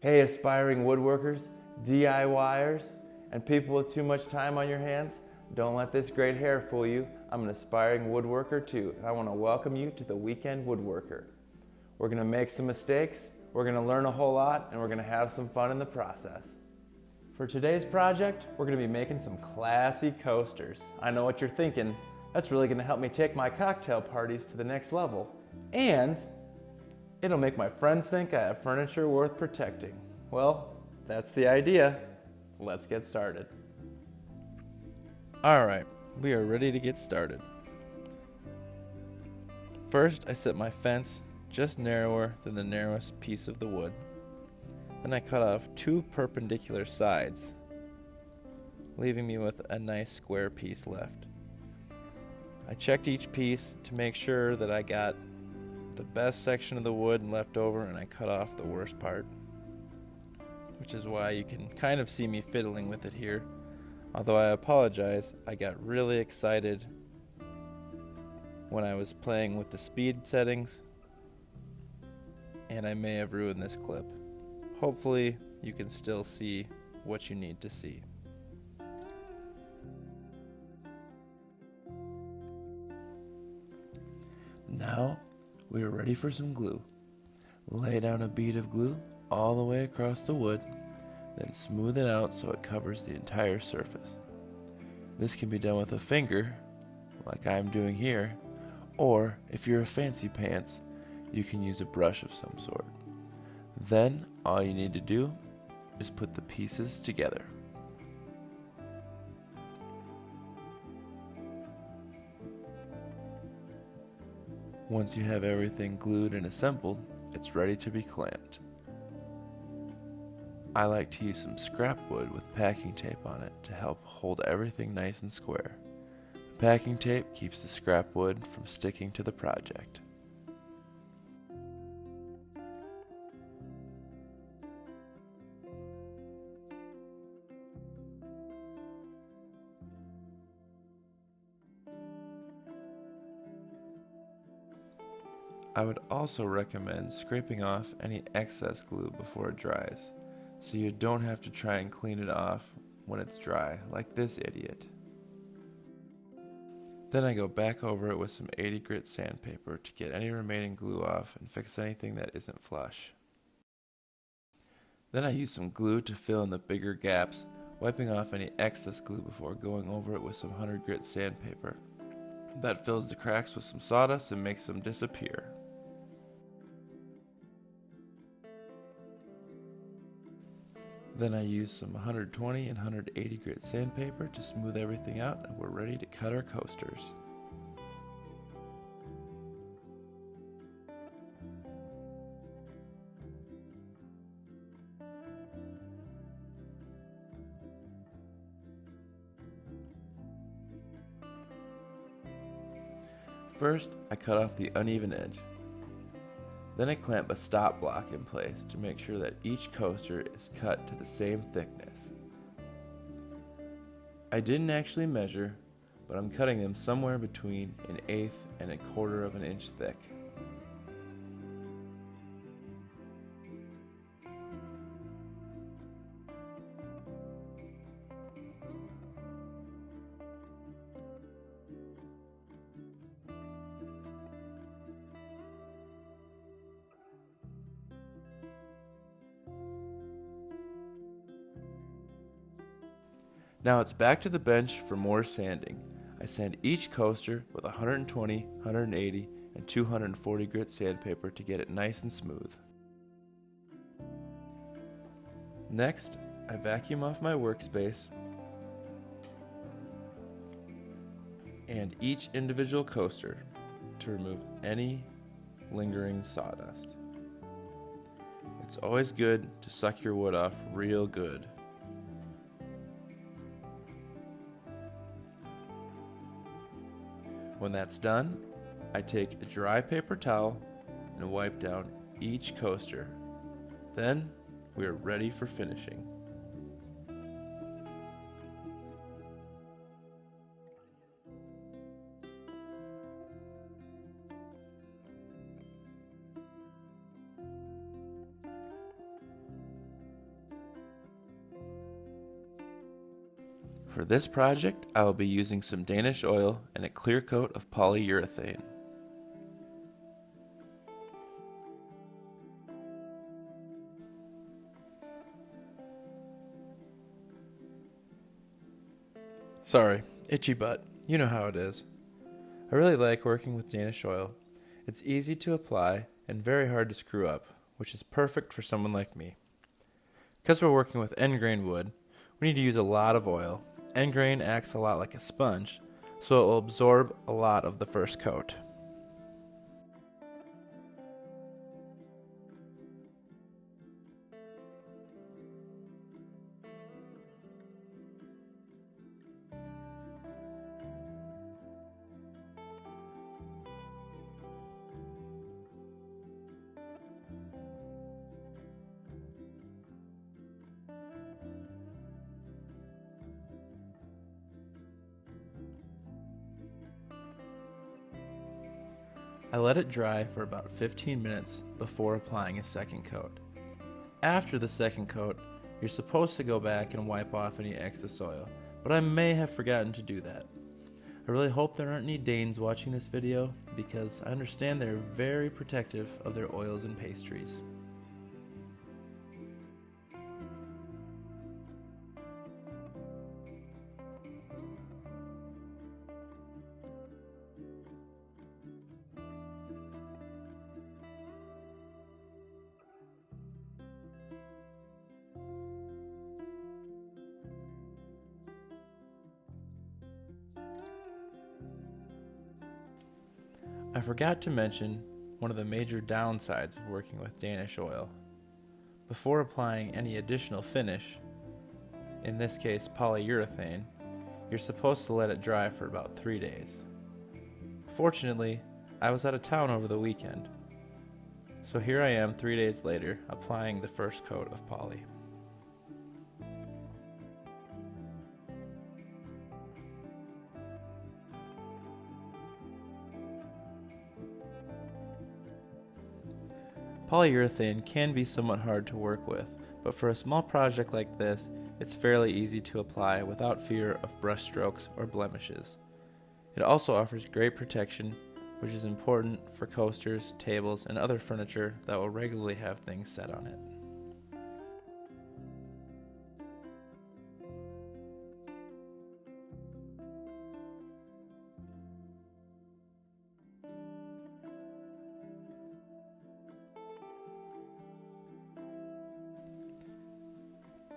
Hey aspiring woodworkers, DIYers, and people with too much time on your hands, don't let this great hair fool you. I'm an aspiring woodworker too, and I want to welcome you to the Weekend Woodworker. We're going to make some mistakes, we're going to learn a whole lot, and we're going to have some fun in the process. For today's project, we're going to be making some classy coasters. I know what you're thinking, that's really going to help me take my cocktail parties to the next level. And it'll make my friends think I have furniture worth protecting. Well, that's the idea. Let's get started. Alright, we are ready to get started. First, I set my fence just narrower than the narrowest piece of the wood. Then I cut off 2 perpendicular sides, leaving me with a nice square piece left. I checked each piece to make sure that I got the best section of the wood left over, and I cut off the worst part, which is why you can kind of see me fiddling with it here. Although I apologize, I got really excited when I was playing with the speed settings, and I may have ruined this clip. Hopefully you can still see what you need to see. Now we are ready for some glue. Lay down a bead of glue all the way across the wood, then smooth it out so it covers the entire surface. This can be done with a finger, like I'm doing here, or if you're a fancy pants, you can use a brush of some sort. Then all you need to do is put the pieces together. Once you have everything glued and assembled, it's ready to be clamped. I like to use some scrap wood with packing tape on it to help hold everything nice and square. The packing tape keeps the scrap wood from sticking to the project. I would also recommend scraping off any excess glue before it dries, so you don't have to try and clean it off when it's dry, like this idiot. Then I go back over it with some 80 grit sandpaper to get any remaining glue off and fix anything that isn't flush. Then I use some glue to fill in the bigger gaps, wiping off any excess glue before going over it with some 100 grit sandpaper. That fills the cracks with some sawdust and makes them disappear. Then I use some 120 and 180 grit sandpaper to smooth everything out, and we're ready to cut our coasters. First, I cut off the uneven edge. Then I clamp a stop block in place to make sure that each coaster is cut to the same thickness. I didn't actually measure, but I'm cutting them somewhere between 1/8 and 1/4 of an inch thick. Now it's back to the bench for more sanding. I sand each coaster with 120, 180, and 240 grit sandpaper to get it nice and smooth. Next, I vacuum off my workspace and each individual coaster to remove any lingering sawdust. It's always good to suck your wood off real good. When that's done, I take a dry paper towel and wipe down each coaster. Then we are ready for finishing. For this project, I will be using some Danish oil and a clear coat of polyurethane. Sorry, itchy butt. You know how it is. I really like working with Danish oil. It's easy to apply and very hard to screw up, which is perfect for someone like me. Because we're working with end grain wood, we need to use a lot of oil. End grain acts a lot like a sponge, so it will absorb a lot of the first coat. I let it dry for about 15 minutes before applying a second coat. After the second coat, you're supposed to go back and wipe off any excess oil, but I may have forgotten to do that. I really hope there aren't any Danes watching this video because I understand they're very protective of their oils and pastries. I forgot to mention one of the major downsides of working with Danish oil. Before applying any additional finish, in this case polyurethane, you're supposed to let it dry for about 3 days. Fortunately, I was out of town over the weekend, so here I am 3 days later applying the first coat of poly. Polyurethane can be somewhat hard to work with, but for a small project like this, it's fairly easy to apply without fear of brush strokes or blemishes. It also offers great protection, which is important for coasters, tables, and other furniture that will regularly have things set on it.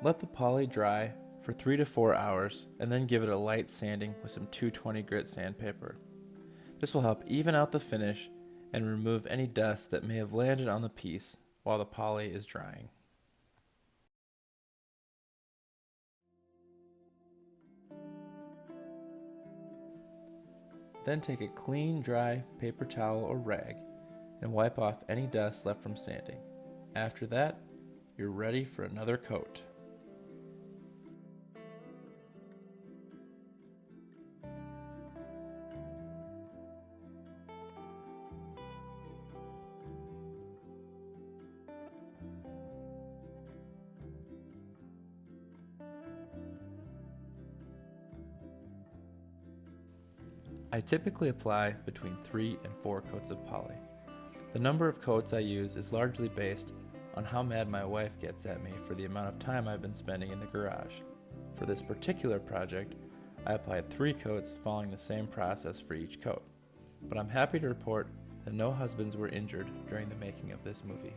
Let the poly dry for 3 to 4 hours and then give it a light sanding with some 220 grit sandpaper. This will help even out the finish and remove any dust that may have landed on the piece while the poly is drying. Then take a clean, dry paper towel or rag and wipe off any dust left from sanding. After that, you're ready for another coat. I typically apply between 3 and 4 coats of poly. The number of coats I use is largely based on how mad my wife gets at me for the amount of time I've been spending in the garage. For this particular project, I applied 3 coats following the same process for each coat, but I'm happy to report that no husbands were injured during the making of this movie.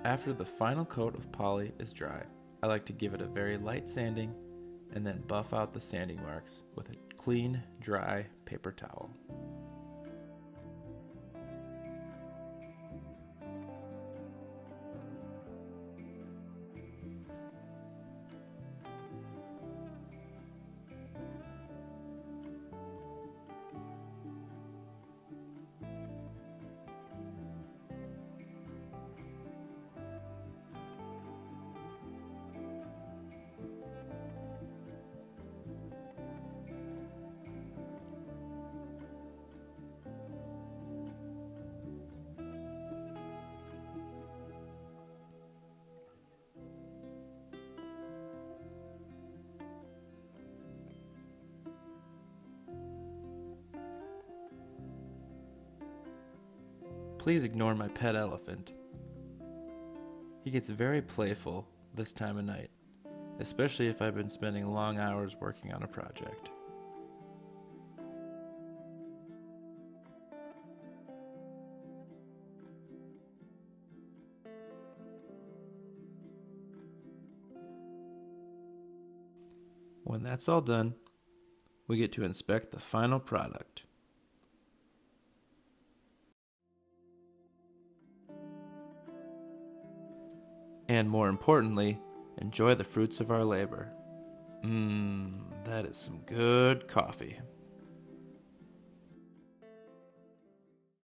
After the final coat of poly is dry, I like to give it a very light sanding and then buff out the sanding marks with a clean, dry paper towel. Please ignore my pet elephant. He gets very playful this time of night, especially if I've been spending long hours working on a project. When that's all done, we get to inspect the final product. And more importantly, enjoy the fruits of our labor. That is some good coffee.